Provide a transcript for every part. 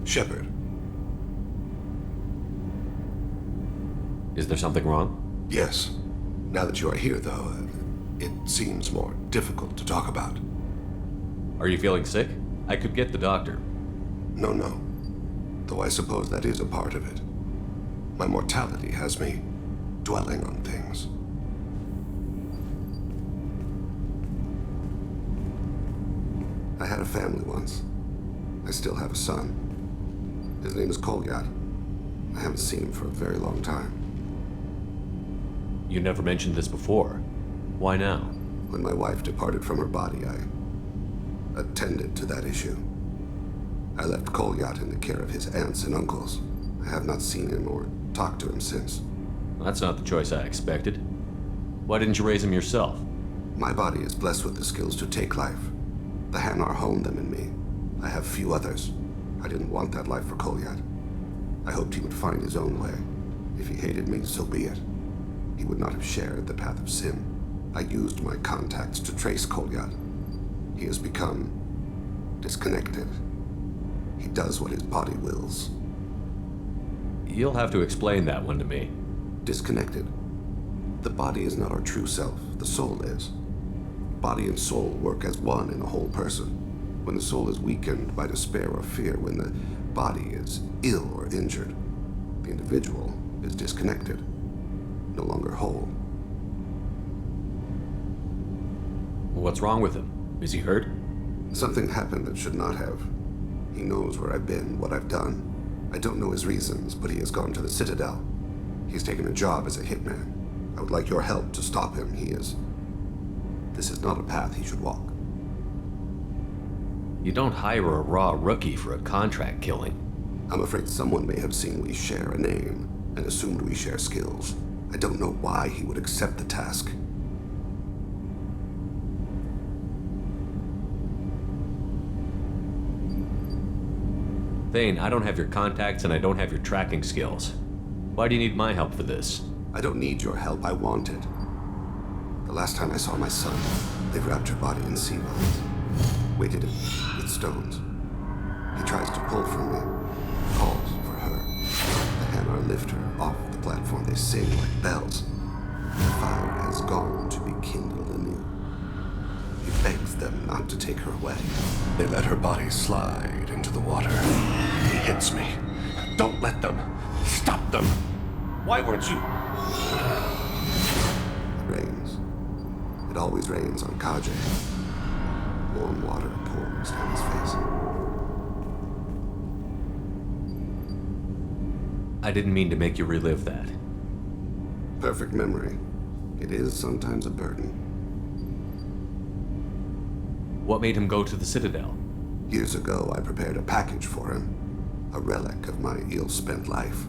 Shepard. Is there something wrong? Yes. Now that you are here, though, it seems more difficult to talk about. Are you feeling sick? I could get the doctor. No. Though I suppose that is a part of it. My mortality has me dwelling on things. I had a family once. I still have a son. His name is Kolyat. I haven't seen him for a very long time. You never mentioned this before. Why now? When my wife departed from her body, I attended to that issue. I left Kolyat in the care of his aunts and uncles. I have not seen him or talked to him since. That's not the choice I expected. Why didn't you raise him yourself? My body is blessed with the skills to take life. The Hanar honed them in me. I have few others. I didn't want that life for Kolyat. I hoped he would find his own way. If he hated me, so be it. He would not have shared the path of sin. I used my contacts to trace Kolyat. He has become disconnected. He does what his body wills. You'll have to explain that one to me. Disconnected. The body is not our true self. The soul is. Body and soul work as one in a whole person. When the soul is weakened by despair or fear, when the body is ill or injured, the individual is disconnected, no longer whole. What's wrong with him? Is he hurt? Something happened that should not have. He knows where I've been, what I've done. I don't know his reasons, but he has gone to the Citadel. He's taken a job as a hitman. I would like your help to stop him. This is not a path he should walk. You don't hire a raw rookie for a contract killing. I'm afraid someone may have seen we share a name and assumed we share skills. I don't know why he would accept the task. Thane, I don't have your contacts and I don't have your tracking skills. Why do you need my help for this? I don't need your help. I want it. The last time I saw my son, they wrapped her body in sea vines, weighted it with stones. He tries to pull from me, calls for her. The Hanar lift her off the platform. They sing like bells. The fire has gone to be kindled anew. He begs them not to take her away. They let her body slide into the water. He hits me. Don't let them. Stop them. Why weren't you? It rains. It always rains on Kaje. Warm water pours down his face. I didn't mean to make you relive that. Perfect memory. It is sometimes a burden. What made him go to the Citadel? Years ago, I prepared a package for him. A relic of my ill-spent life.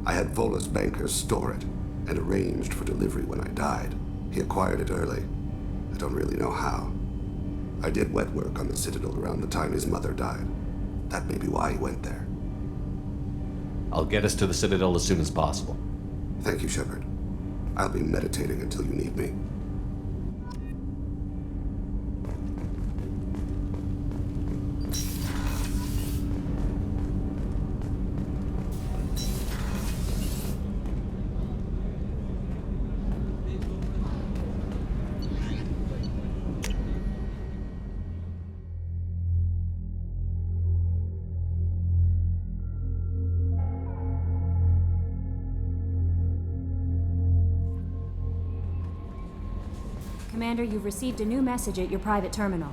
I had Volus bankers store it and arranged for delivery when I died. He acquired it early. I don't really know how. I did wet work on the Citadel around the time his mother died. That may be why he went there. I'll get us to the Citadel as soon as possible. Thank you, Shepard. I'll be meditating until you need me. Commander, you've received a new message at your private terminal.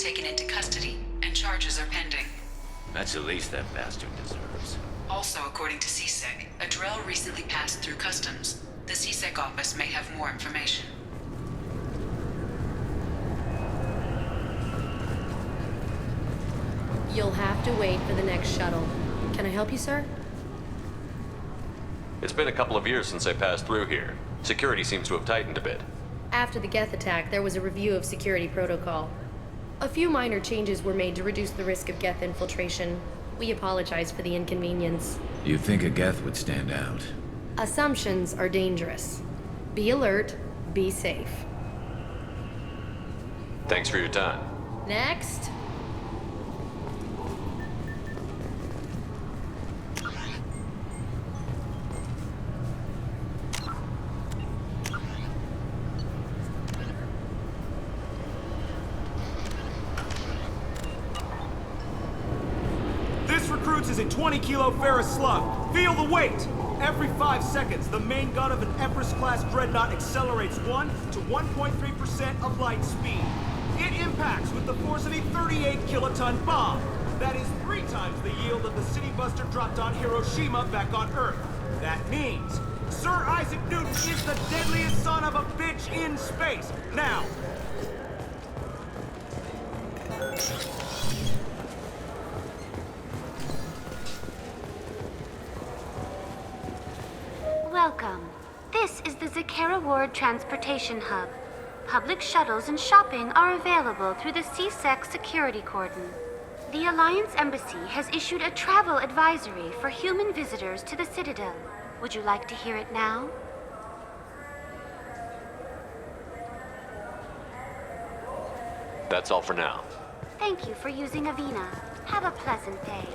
taken into custody, and charges are pending. That's the least that bastard deserves. Also, according to CSEC, a drill recently passed through customs. The CSEC office may have more information. You'll have to wait for the next shuttle. Can I help you, sir? It's been a couple of years since I passed through here. Security seems to have tightened a bit. After the Geth attack, there was a review of security protocol. A few minor changes were made to reduce the risk of Geth infiltration. We apologize for the inconvenience. You think a Geth would stand out? Assumptions are dangerous. Be alert, be safe. Thanks for your time. Next. This recruits is a 20-kilo Ferris slug. Feel the weight! Every 5 seconds, the main gun of an Empress-class dreadnought accelerates 1 to 1.3% of light speed. It impacts with the force of a 38-kiloton bomb. That is 3 times the yield of the City Buster dropped on Hiroshima back on Earth. That means Sir Isaac Newton is the deadliest son of a bitch in space. Now, welcome. This is the Zakera Ward Transportation Hub. Public shuttles and shopping are available through the CSEC security cordon. The Alliance Embassy has issued a travel advisory for human visitors to the Citadel. Would you like to hear it now? That's all for now. Thank you for using Avina. Have a pleasant day.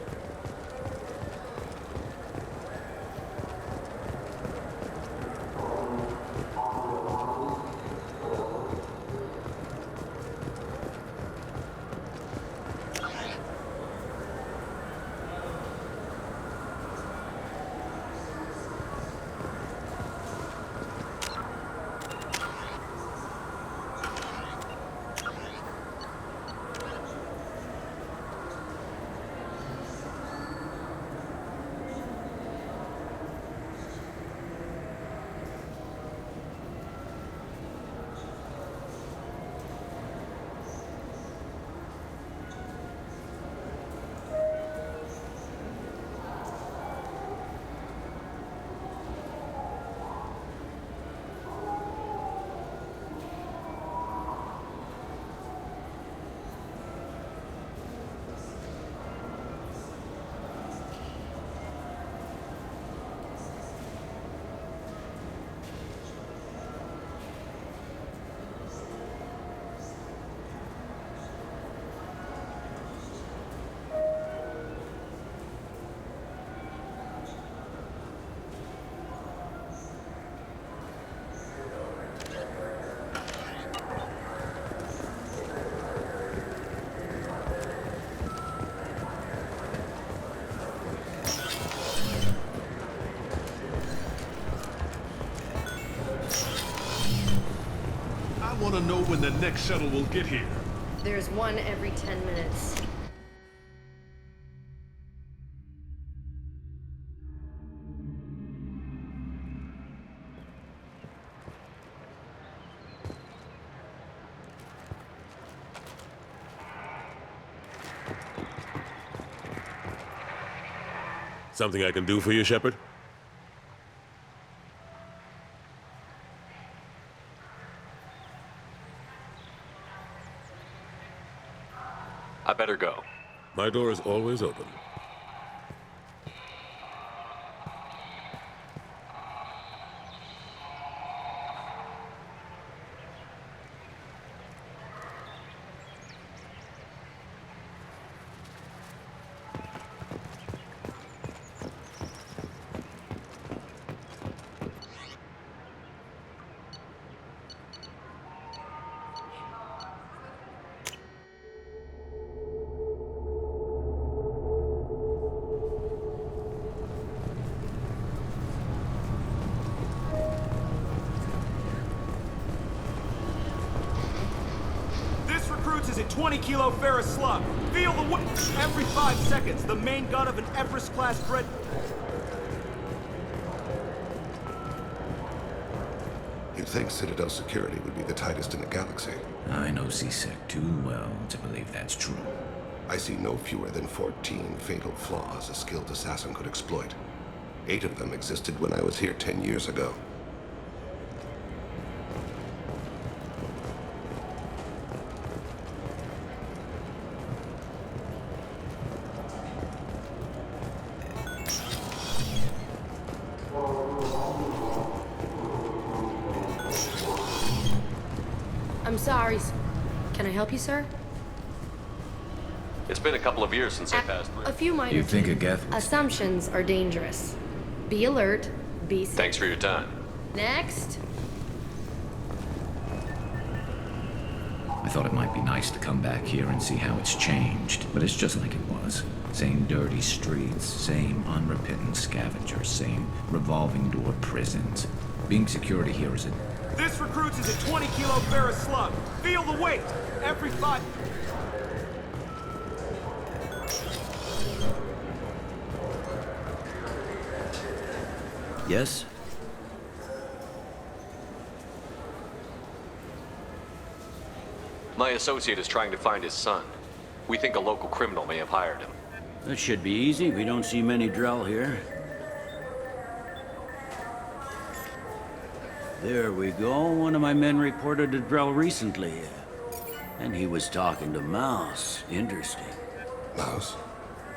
I want to know when the next shuttle will get here. There's one every 10 minutes. Something I can do for you, Shepard? I better go. My door is always open. is a 20-kilo ferrous slug. Feel the weight. Every 5 seconds, the main gun of an Everest-class dread... You'd think Citadel security would be the tightest in the galaxy. I know CSEC too well to believe that's true. I see no fewer than 14 fatal flaws a skilled assassin could exploit. 8 of them existed when I was here 10 years ago. I'm sorry. Can I help you, sir? It's been a couple of years since I passed A through. few minor You think a Geth would... assumptions are dangerous. Be alert. Be safe. Thanks for your time. Next. I thought it might be nice to come back here and see how it's changed, but it's just like it was. Same dirty streets, same unrepentant scavengers, same revolving door prisons. Being security here is a... This recruits is a 20-kilo ferrous slug. Feel the weight. Every 5... Yes? My associate is trying to find his son. We think a local criminal may have hired him. That should be easy. We don't see many Drell here. There we go. One of my men reported a Drell recently. And he was talking to Mouse. Interesting. Mouse?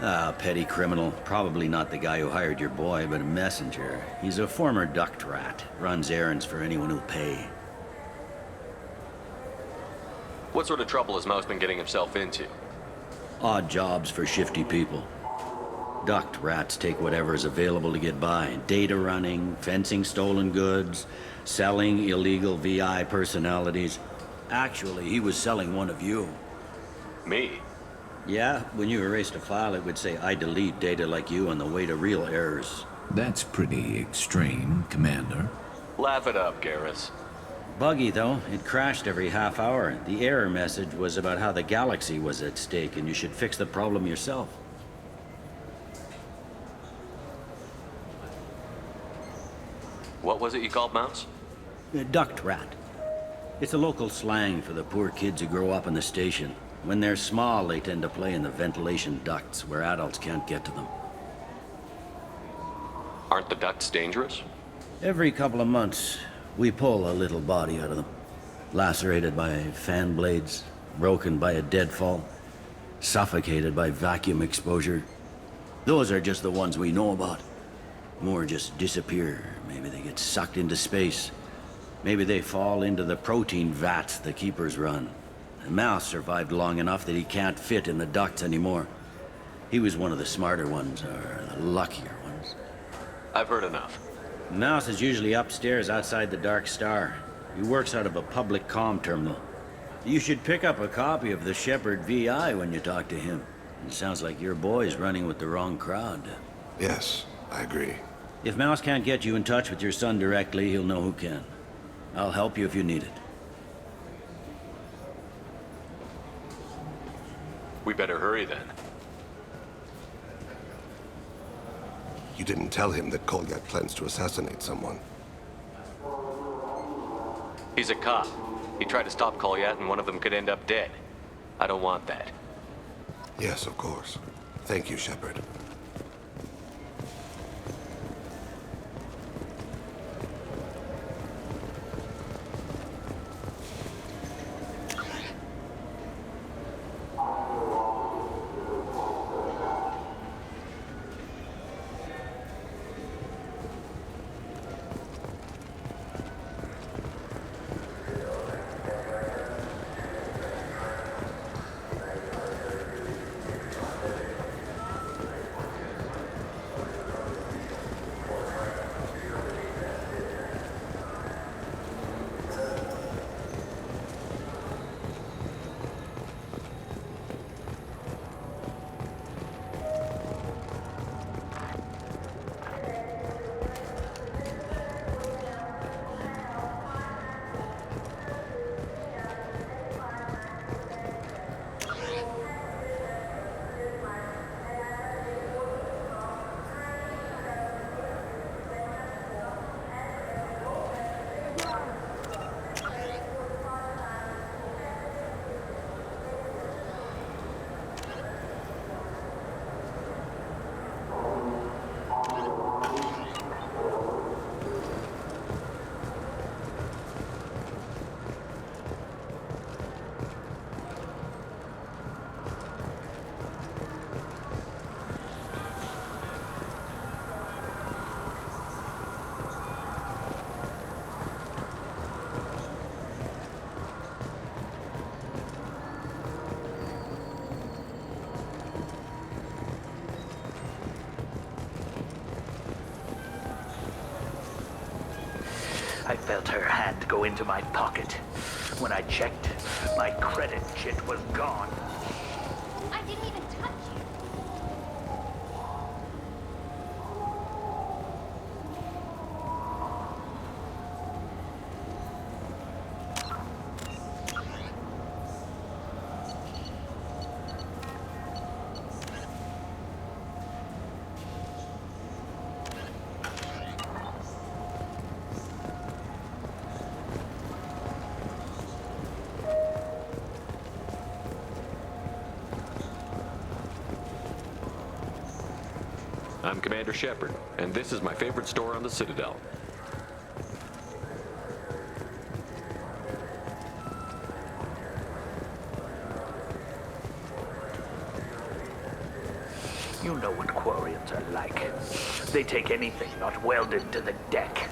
Ah, petty criminal. Probably not the guy who hired your boy, but a messenger. He's a former duct rat. Runs errands for anyone who'll pay. What sort of trouble has Mouse been getting himself into? Odd jobs for shifty people. Duct rats take whatever is available to get by. Data running, fencing stolen goods, selling illegal VI personalities. Actually, he was selling one of you. Me? Yeah, when you erased a file, it would say, I delete data like you on the way to real errors. That's pretty extreme, Commander. Laugh it up, Garrus. Buggy, though. It crashed every half hour. The error message was about how the galaxy was at stake, and you should fix the problem yourself. What was it you called Mouse? A duct rat. It's a local slang for the poor kids who grow up in the station. When they're small, they tend to play in the ventilation ducts where adults can't get to them. Aren't the ducts dangerous? Every couple of months, we pull a little body out of them. Lacerated by fan blades, broken by a deadfall, suffocated by vacuum exposure. Those are just the ones we know about. More just disappear. Maybe they get sucked into space. Maybe they fall into the protein vats the keepers run. And Mouse survived long enough that he can't fit in the ducts anymore. He was one of the smarter ones, or the luckier ones. I've heard enough. Mouse is usually upstairs outside the Dark Star. He works out of a public comm terminal. You should pick up a copy of the Shepard VI when you talk to him. It sounds like your boy's running with the wrong crowd. Yes, I agree. If Mouse can't get you in touch with your son directly, he'll know who can. I'll help you if you need it. We better hurry then. You didn't tell him that Kolyat plans to assassinate someone. He's a cop. He tried to stop Kolyat and one of them could end up dead. I don't want that. Yes, of course. Thank you, Shepard. felt her hand go into my pocket. When I checked, my credit kit was gone. I didn't even touch you. I'm Commander Shepard, and this is my favorite store on the Citadel. You know what Quarians are like. They take anything not welded to the deck.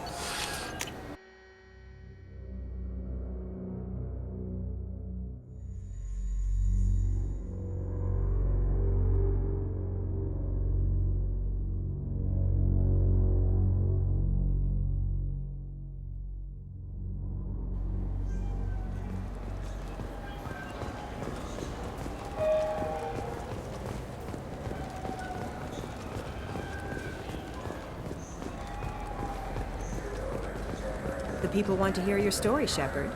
The people want to hear your story, Shepard.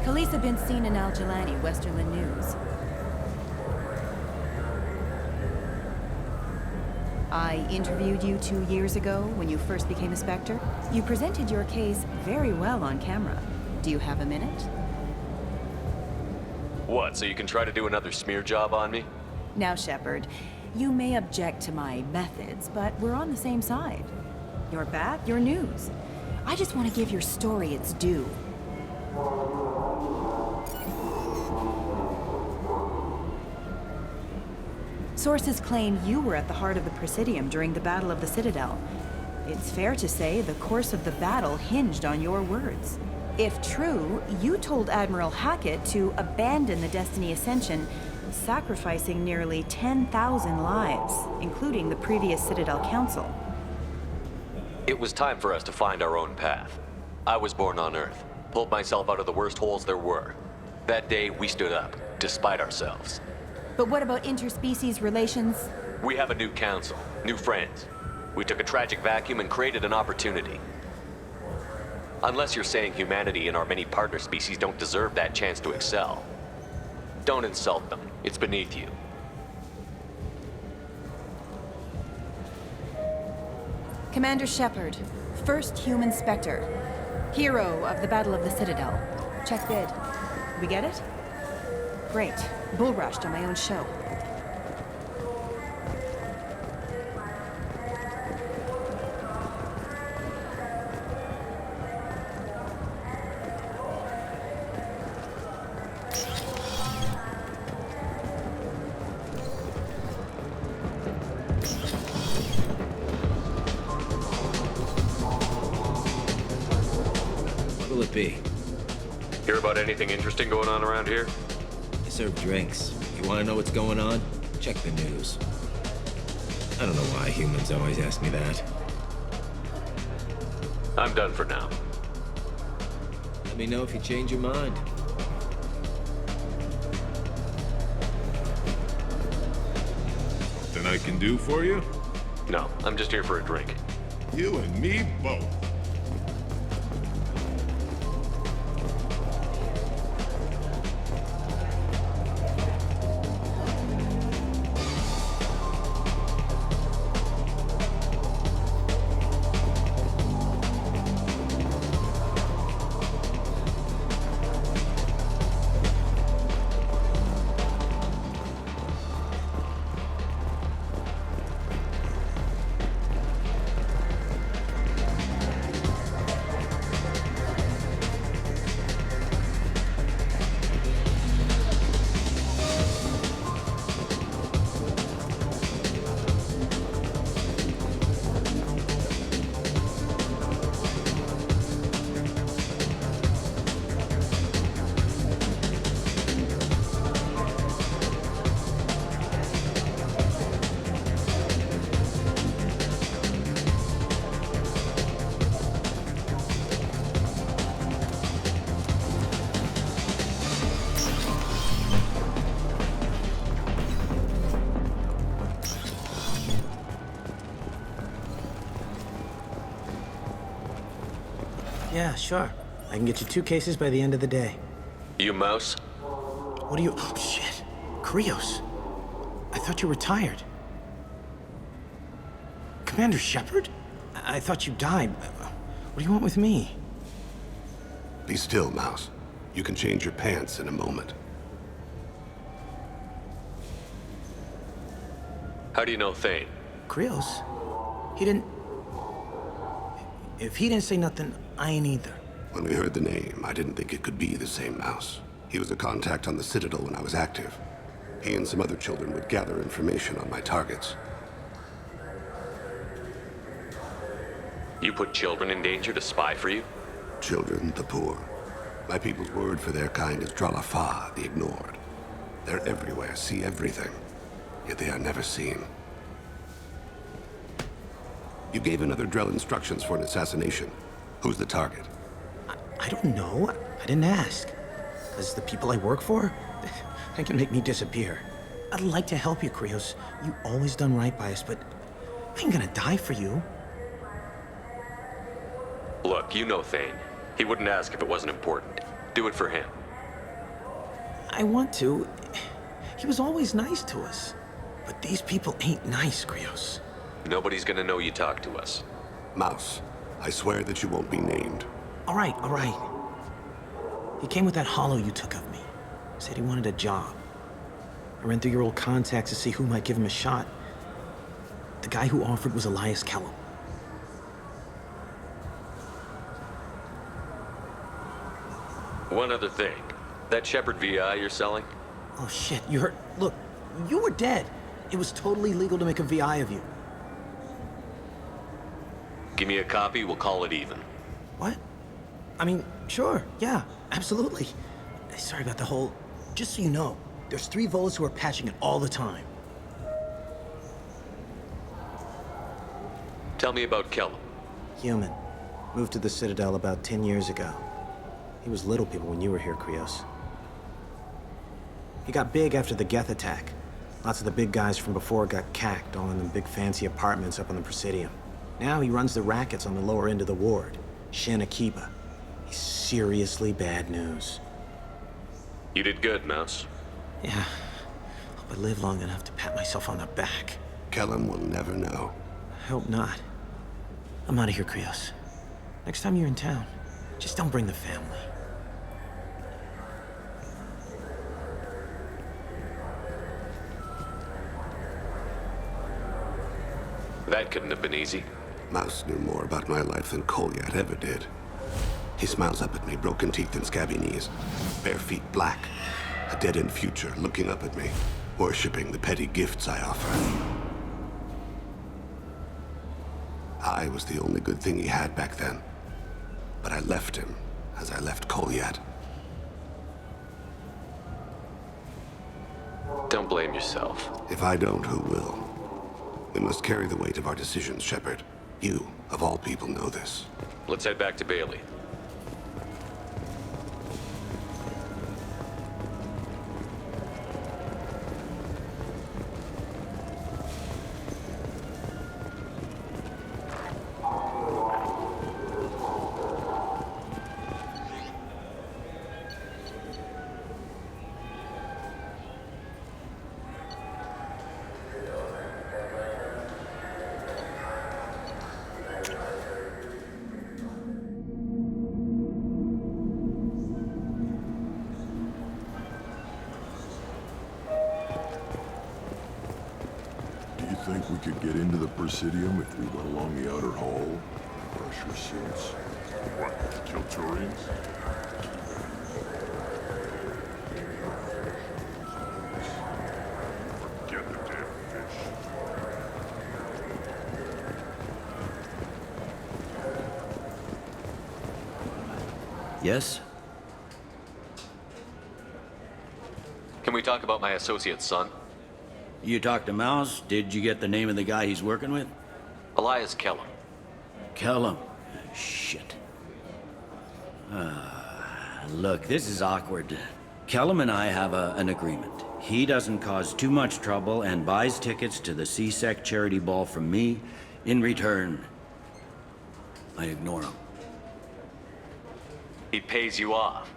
Khaleesa bint Sina Al-Jilani, Westerland News. I interviewed you 2 years ago when you first became a Spectre. You presented your case very well on camera. Do you have a minute? What, so you can try to do another smear job on me? Now, Shepard, you may object to my methods, but we're on the same side. You're back, your news. I just want to give your story its due. Sources claim you were at the heart of the Presidium during the Battle of the Citadel. It's fair to say the course of the battle hinged on your words. If true, you told Admiral Hackett to abandon the Destiny Ascension, sacrificing nearly 10,000 lives, including the previous Citadel Council. It was time for us to find our own path. I was born on Earth, pulled myself out of the worst holes there were. That day, we stood up, despite ourselves. But what about interspecies relations? We have a new council, new friends. We took a tragic vacuum and created an opportunity. Unless you're saying humanity and our many partner species don't deserve that chance to excel. Don't insult them. It's beneath you. Commander Shepard, first human Spectre. Hero of the Battle of the Citadel. Check bid. We get it? Great. Bull rushed on my own show. What'll it be? Hear about anything interesting going on around here? I serve drinks. You want to know what's going on? Check the news. I don't know why humans always ask me that. I'm done for now. Let me know if you change your mind. Something I can do for you? No, I'm just here for a drink. You and me both. Yeah, sure. I can get you 2 cases by the end of the day. You Mouse? What are you... Oh, shit. Krios. I thought you retired. Commander Shepard? I thought you died. What do you want with me? Be still, Mouse. You can change your pants in a moment. How do you know Thane? Krios? He didn't... If he didn't say nothing, I ain't either. When we heard the name, I didn't think it could be the same Mouse. He was a contact on the Citadel when I was active. He and some other children would gather information on my targets. You put children in danger to spy for you? Children, the poor. My people's word for their kind is Dralafa, the ignored. They're everywhere, see everything, yet they are never seen. You gave another Drell instructions for an assassination. Who's the target? I don't know. I didn't ask. Because the people I work for, they can make me disappear. I'd like to help you, Krios. You always done right by us, but I ain't gonna die for you. Look, you know Thane. He wouldn't ask if it wasn't important. Do it for him. I want to. He was always nice to us. But these people ain't nice, Krios. Nobody's gonna know you talk to us. Mouse, I swear that you won't be named. All right, all right. He came with that hollow you took of me. Said he wanted a job. I ran through your old contacts to see who might give him a shot. The guy who offered was Elias Kellum. One other thing. That Shepard VI you're selling? Oh shit, you heard... Look, you were dead. It was totally legal to make a VI of you. Give me a copy, we'll call it even. What? I mean, sure, yeah, absolutely. Sorry about the whole... Just so you know, there's 3 Volus who are patching it all the time. Tell me about Kellum. Human. Moved to the Citadel about 10 years ago. He was little people when you were here, Krios. He got big after the Geth attack. Lots of the big guys from before got cacked, all in them big fancy apartments up on the Presidium. Now he runs the rackets on the lower end of the ward, Shin Akiba. He's seriously bad news. You did good, Mouse. Yeah. Hope I live long enough to pat myself on the back. Kellum will never know. I hope not. I'm out of here, Krios. Next time you're in town, just don't bring the family. That couldn't have been easy. Mouse knew more about my life than Kolyat ever did. He smiles up at me, broken teeth and scabby knees, bare feet black, a dead-end future looking up at me, worshipping the petty gifts I offer. I was the only good thing he had back then, but I left him as I left Kolyat. Don't blame yourself. If I don't, who will? We must carry the weight of our decisions, Shepard. You, of all people, know this. Let's head back to Bailey. Think we could get into the Presidium if we went along the outer hall? Pressure suits? What, kill Turians? Forget the damn fish. Yes? Can we talk about my associate's son? You talked to Mouse? Did you get the name of the guy he's working with? Elias Kellum. Kellum? Shit. Look, this is awkward. Kellum and I have an agreement. He doesn't cause too much trouble and buys tickets to the C-Sec charity ball from me. In return, I ignore him. He pays you off.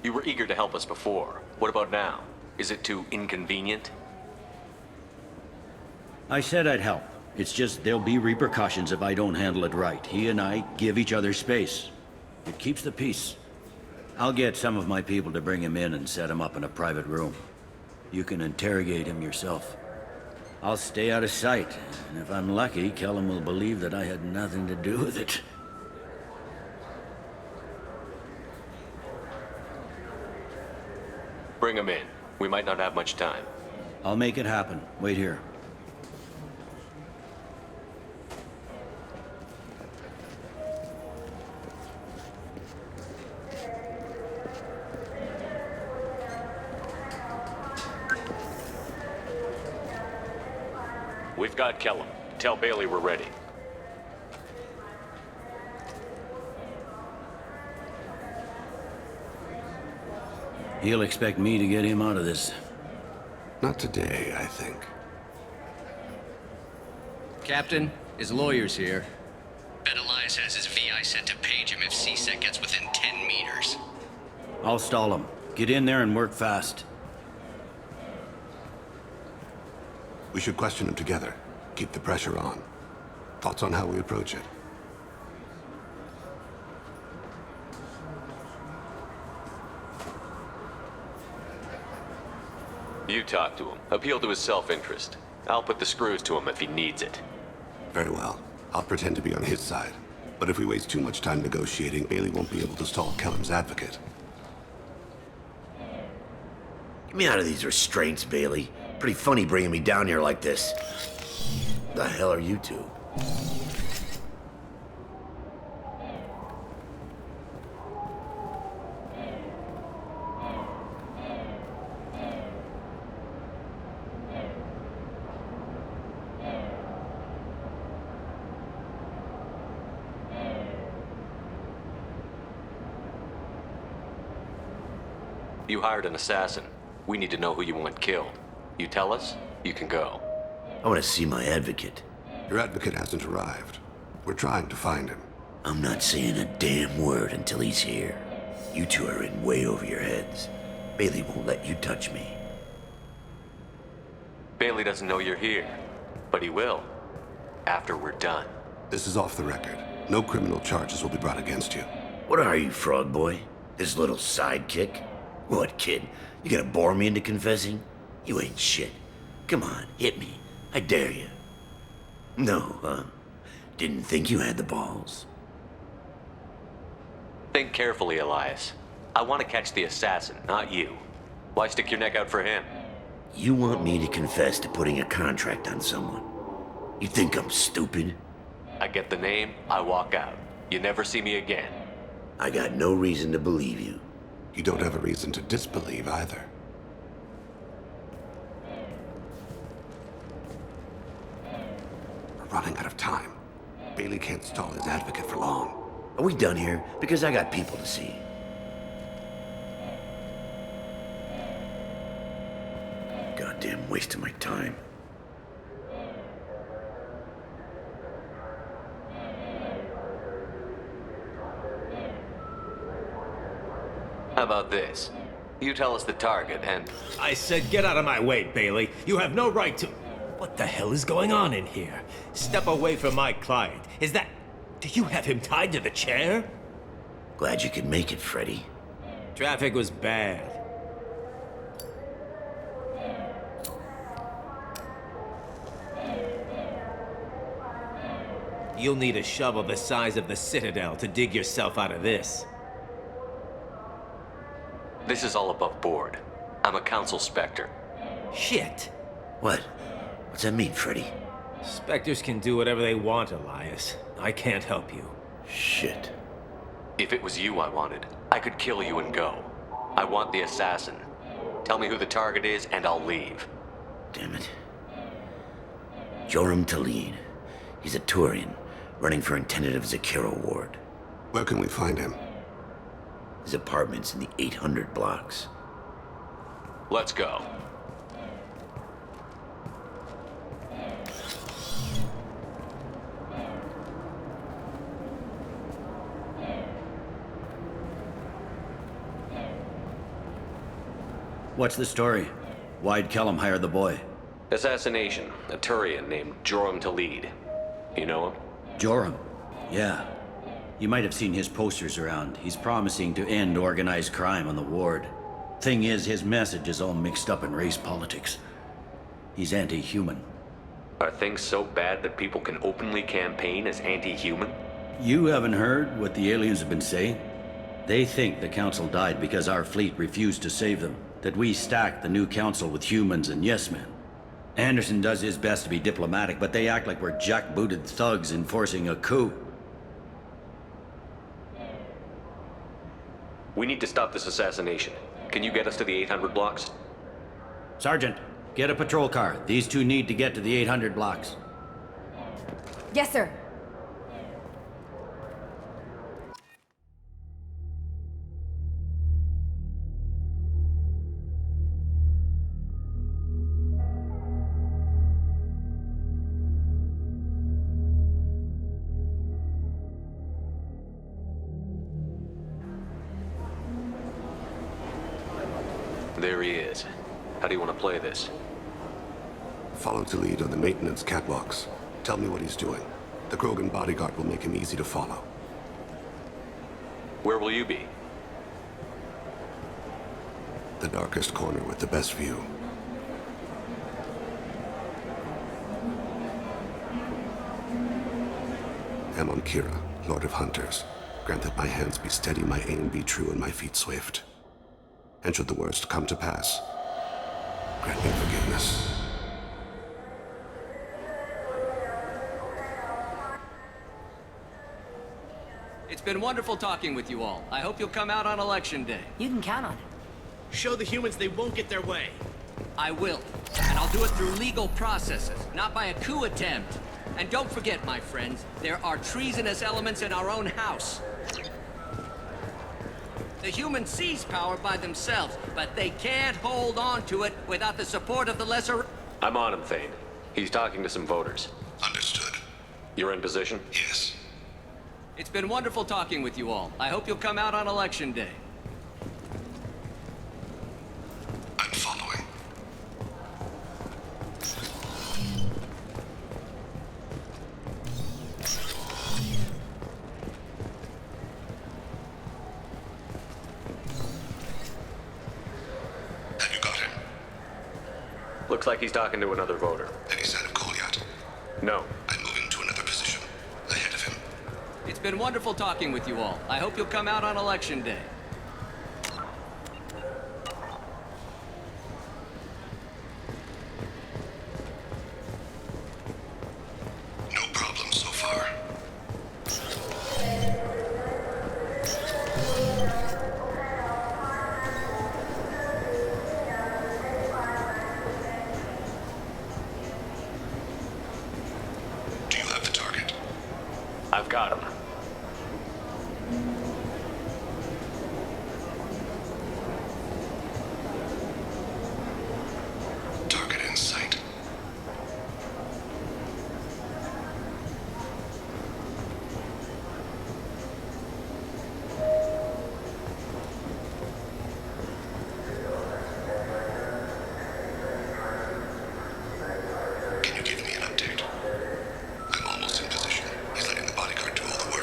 You were eager to help us before. What about now? Is it too inconvenient? I said I'd help. It's just there'll be repercussions if I don't handle it right. He and I give each other space. It keeps the peace. I'll get some of my people to bring him in and set him up in a private room. You can interrogate him yourself. I'll stay out of sight, and if I'm lucky, Kellum will believe that I had nothing to do with it. Bring him in. We might not have much time. I'll make it happen. Wait here. We've got Kellum. Tell Bailey we're ready. He'll expect me to get him out of this. Not today, I think. Captain, his lawyer's here. Bet Elias has his VI set to page him if CSEC gets within 10 meters. I'll stall him. Get in there and work fast. We should question him together. Keep the pressure on. Thoughts on how we approach it? You talk to him. Appeal to his self-interest. I'll put the screws to him if he needs it. Very well. I'll pretend to be on his side. But if we waste too much time negotiating, Bailey won't be able to stall Kellum's advocate. Get me out of these restraints, Bailey. Pretty funny bringing me down here like this. The hell are you two? You hired an assassin. We need to know who you want killed. You tell us, you can go. I want to see my advocate. Your advocate hasn't arrived. We're trying to find him. I'm not saying a damn word until he's here. You two are in way over your heads. Bailey won't let you touch me. Bailey doesn't know you're here, but he will. After we're done. This is off the record. No criminal charges will be brought against you. What are you, Frog Boy? This little sidekick? What, kid? You gonna bore me into confessing? You ain't shit. Come on, hit me. I dare you. No, huh? Didn't think you had the balls. Think carefully, Elias. I want to catch the assassin, not you. Why stick your neck out for him? You want me to confess to putting a contract on someone? You think I'm stupid? I get the name, I walk out. You never see me again. I got no reason to believe you. You don't have a reason to disbelieve either. We're running out of time. Bailey can't stall his advocate for long. Are we done here? Because I got people to see. Goddamn waste of my time. How about this? You tell us the target and... I said get out of my way, Bailey. You have no right to... What the hell is going on in here? Step away from my client. Is that... Do you have him tied to the chair? Glad you could make it, Freddy. Traffic was bad. You'll need a shovel the size of the Citadel to dig yourself out of this. This is all above board. I'm a council specter. Shit. What? What's that mean, Freddy? Spectres can do whatever they want, Elias. I can't help you. Shit. If it was you I wanted, I could kill you and go. I want the assassin. Tell me who the target is and I'll leave. Damn it. Joram Talene. He's a Turian, running for intendant of Zakera Ward. Where can we find him? His apartment's in the 800 blocks. Let's go. What's the story? Why'd Kellum hire the boy? Assassination. A Turian named Joram Talid. You know him? Joram? Yeah. You might have seen his posters around. He's promising to end organized crime on the ward. Thing is, his message is all mixed up in race politics. He's anti-human. Are things so bad that people can openly campaign as anti-human? You haven't heard what the aliens have been saying? They think the council died because our fleet refused to save them. That we stacked the new council with humans and yes-men. Anderson does his best to be diplomatic, but they act like we're jackbooted thugs enforcing a coup. We need to stop this assassination. Can you get us to the 800 blocks? Sergeant, get a patrol car. These two need to get to the 800 blocks. Yes, sir. There he is. How do you want to play this? Follow to lead on the maintenance catwalks. Tell me what he's doing. The Krogan bodyguard will make him easy to follow. Where will you be? The darkest corner with the best view. Amon Kira, Lord of Hunters. Grant that my hands be steady, my aim be true, and my feet swift. And should the worst come to pass, grant me forgiveness. It's been wonderful talking with you all. I hope you'll come out on Election Day. You can count on it. Show the humans they won't get their way. I will. And I'll do it through legal processes, not by a coup attempt. And don't forget, my friends, there are treasonous elements in our own house. The humans seize power by themselves, but they can't hold on to it without the support of the lesser... I'm on him, Thane. He's talking to some voters. Understood. You're in position? Yes. It's been wonderful talking with you all. I hope you'll come out on Election Day. I'm following. Have you got him? Looks like he's talking to another voter. Any sign of Goliath? No. I'm moving to another position. Ahead of him. It's been wonderful talking with you all. I hope you'll come out on Election Day. No problem so far. Do you have the target? I've got him. Target in sight. Can you give me an update? I'm almost in position. He's letting the bodyguard do all the work.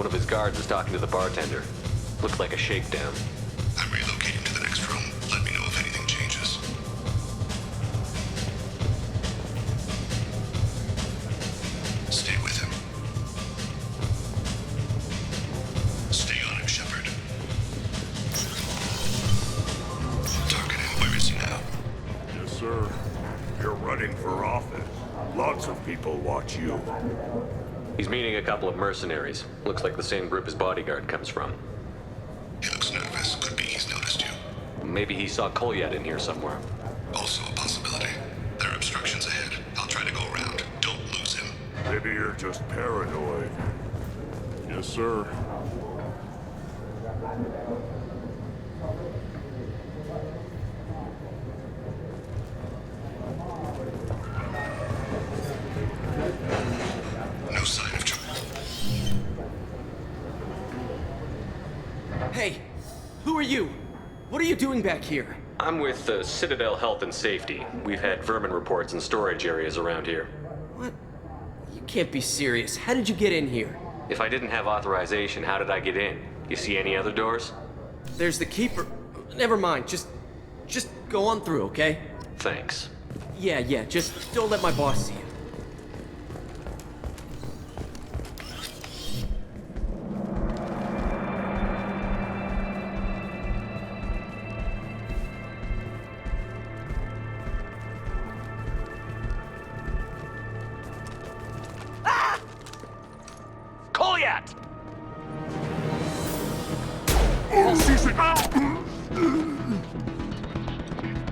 of his guards was talking to the bartender. Looked like a shakedown. I'm relocating to the next room. Let me know if anything changes. Stay with him. Stay on him, Shepard. Target him. Where is he now? Yes, sir. You're running for office. Lots of people watch you. He's meeting a couple of mercenaries. Looks like the same group his bodyguard comes from. He looks nervous. Could be he's noticed you. Maybe he saw Kolyat in here somewhere. Also a possibility. There are obstructions ahead. I'll try to go around. Don't lose him. Maybe you're just paranoid. Yes, sir. No sign of trouble. Hey, who are you? What are you doing back here? I'm with the Citadel Health and Safety. We've had vermin reports in storage areas around here. What? You can't be serious. How did you get in here? If I didn't have authorization, how did I get in? You see any other doors? There's the Keeper. Never mind. Just go on through, okay? Thanks. Yeah, just don't let my boss see you. Kolyat!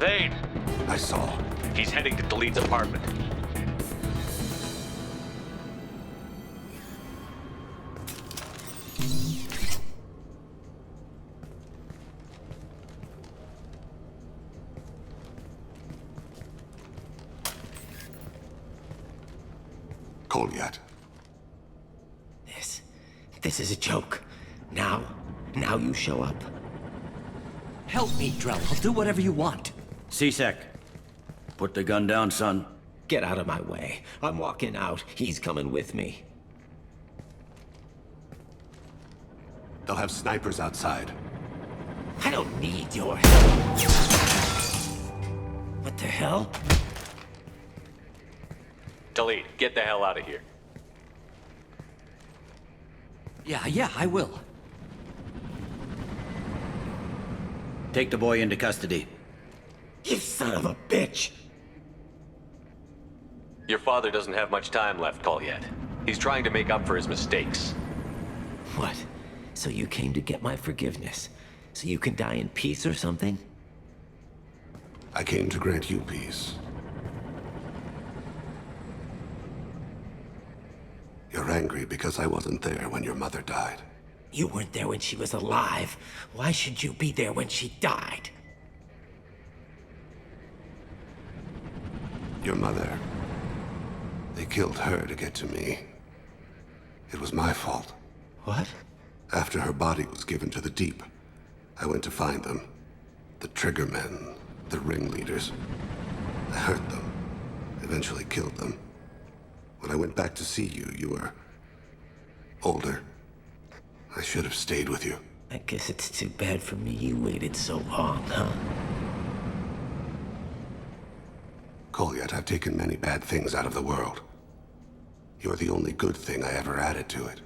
Vane! I saw. He's heading to Delete's apartment. Kolyat. This is a joke. Now you show up. Help me, Drell. I'll do whatever you want. C-Sec, put the gun down, son. Get out of my way. I'm walking out. He's coming with me. They'll have snipers outside. I don't need your help. What the hell? Delete, get the hell out of here. Yeah, I will. Take the boy into custody. You son of a bitch! Your father doesn't have much time left, Kolyat. He's trying to make up for his mistakes. What? So you came to get my forgiveness? So you can die in peace or something? I came to grant you peace. You're angry because I wasn't there when your mother died. You weren't there when she was alive. Why should you be there when she died? Your mother. They killed her to get to me. It was my fault. What? After her body was given to the Deep, I went to find them. The Triggermen, the ringleaders. I hurt them, eventually killed them. When I went back to see you, you were older. I should have stayed with you. I guess it's too bad for me you waited so long, huh? Kolyat, I've taken many bad things out of the world. You're the only good thing I ever added to it.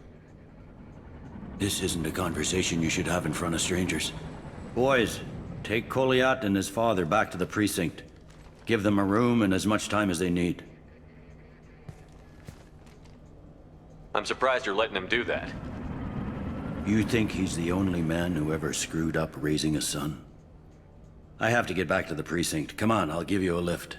This isn't a conversation you should have in front of strangers. Boys, take Kolyat and his father back to the precinct. Give them a room and as much time as they need. I'm surprised you're letting him do that. You think he's the only man who ever screwed up raising a son? I have to get back to the precinct. Come on, I'll give you a lift.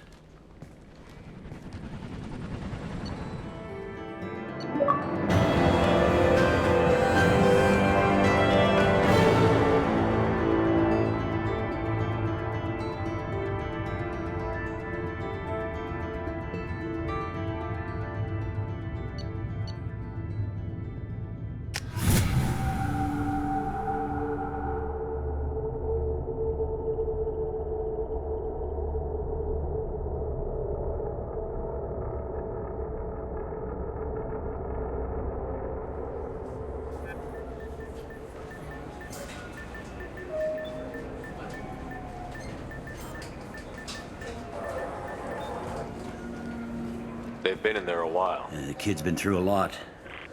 they've been in there a while. The kid's been through a lot.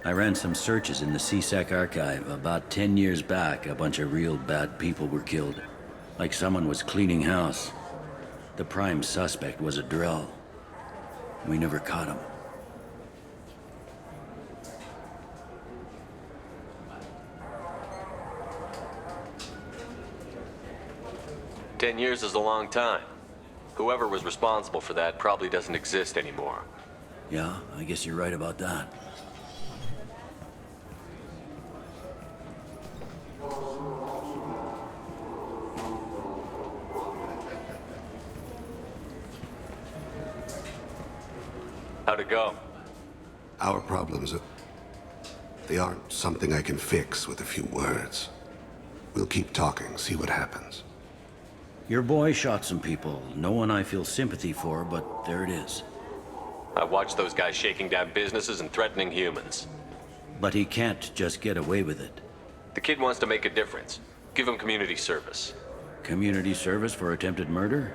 I ran some searches in the CSEC archive. About 10 years back, a bunch of real bad people were killed. Like someone was cleaning house. The prime suspect was a Drell. We never caught him. "10 years is a long time. Whoever was responsible for that probably doesn't exist anymore." Yeah, I guess you're right about that. How'd it go? Our problems they aren't something I can fix with a few words. We'll keep talking, see what happens. Your boy shot some people. No one I feel sympathy for, but there it is. I watched those guys shaking down businesses and threatening humans. But he can't just get away with it. The kid wants to make a difference. Give him community service. Community service for attempted murder?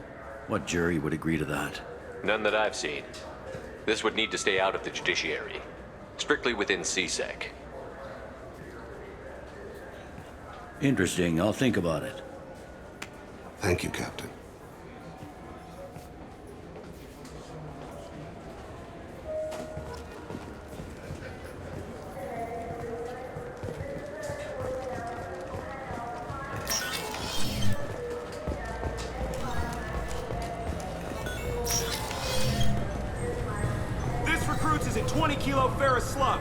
What jury would agree to that? None that I've seen. This would need to stay out of the judiciary. Strictly within CSEC. Interesting. I'll think about it. Thank you, Captain. This recruits is a 20-kilo ferrous slug.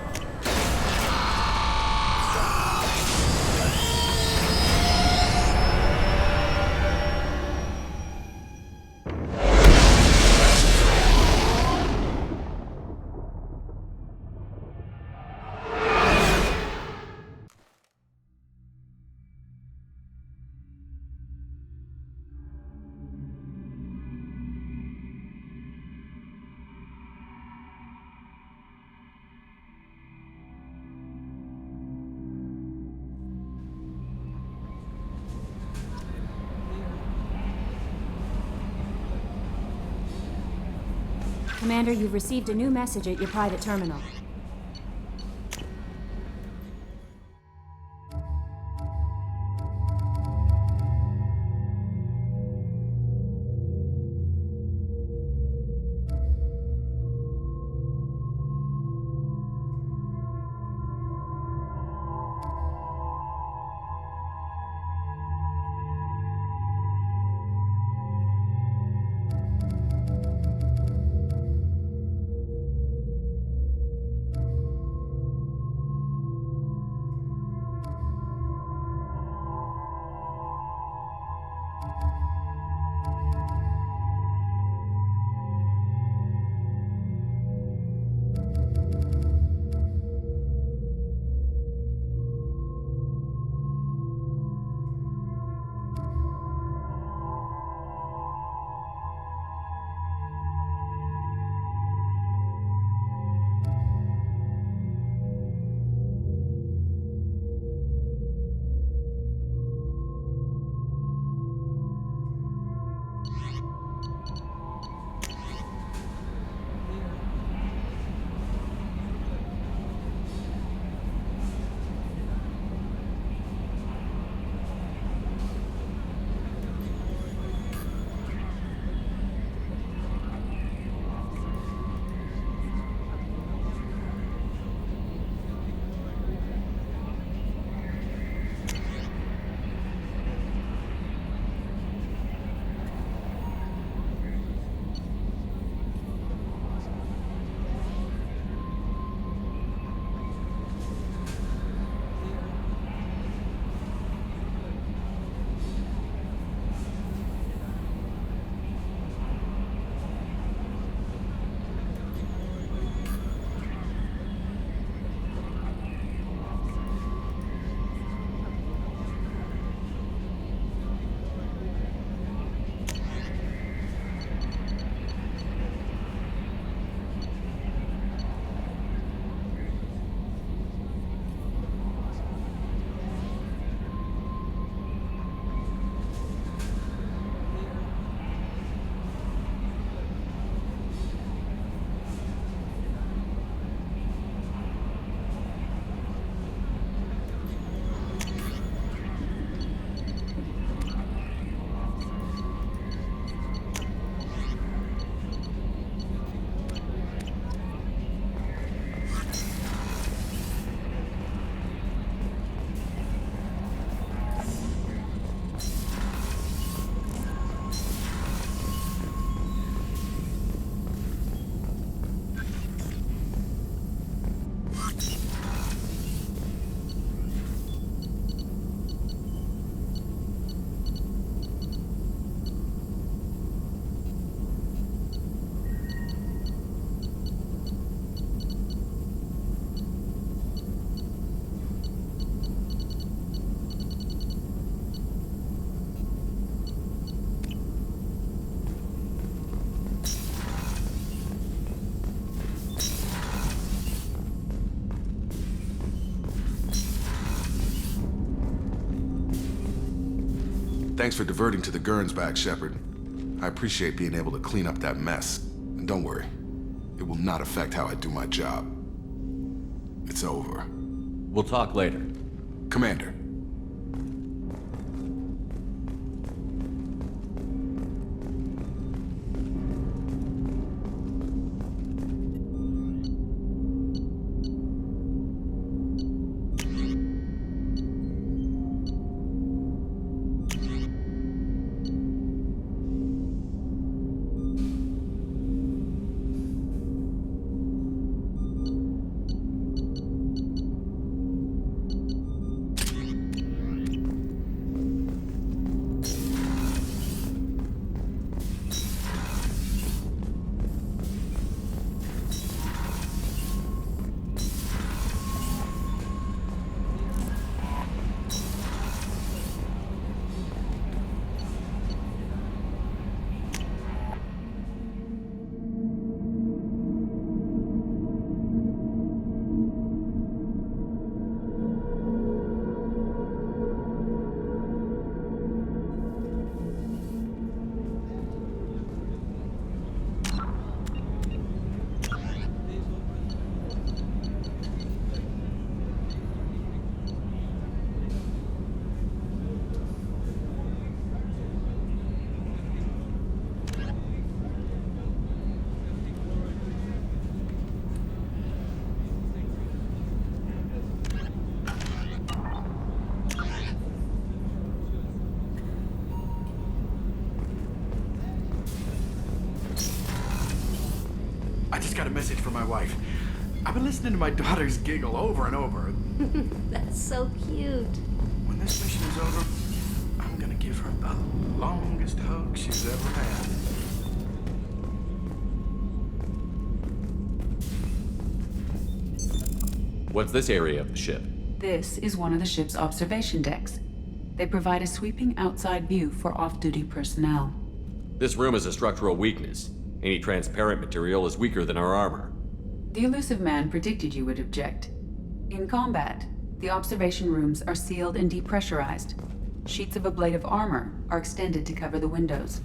Commander, you've received a new message at your private terminal. Thanks for diverting to the Gernsback, Shepard. I appreciate being able to clean up that mess. And don't worry, it will not affect how I do my job. It's over. We'll talk later. Commander. I just got a message from my wife. I've been listening to my daughters giggle over and over. That's so cute. When this mission is over, I'm gonna give her the longest hug she's ever had. What's this area of the ship? This is one of the ship's observation decks. They provide a sweeping outside view for off-duty personnel. This room is a structural weakness. Any transparent material is weaker than our armor. The Illusive Man predicted you would object. In combat, the observation rooms are sealed and depressurized. Sheets of ablative armor are extended to cover the windows.